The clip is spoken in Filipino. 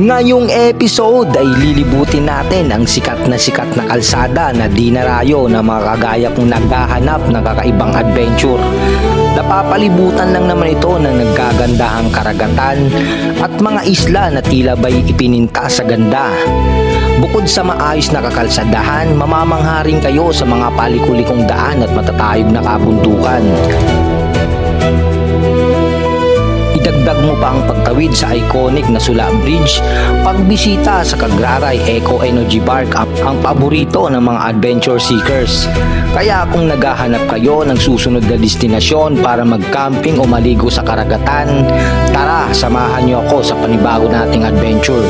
Ngayong episode ay lilibutin natin ang sikat na kalsada na dinarayo na mga kagaya kong naghahanap ng kakaibang adventure. Napapalibutan lang naman ito ng naggagandahang karagatan at mga isla na tila ba'y ipininta sa ganda. Bukod sa maayos na kakalsadahan, mamamangha rin kayo sa mga palikulikong daan at matatayog na kabundukan. Idagdag mo pa ang pagtawid sa iconic na Sula Bridge, pagbisita sa Cagraray Eco Energy Park ang paborito ng mga adventure seekers. Kaya kung naghahanap kayo ng susunod na destinasyon para mag-camping o maligo sa karagatan, tara, samahan niyo ako sa panibago nating adventure.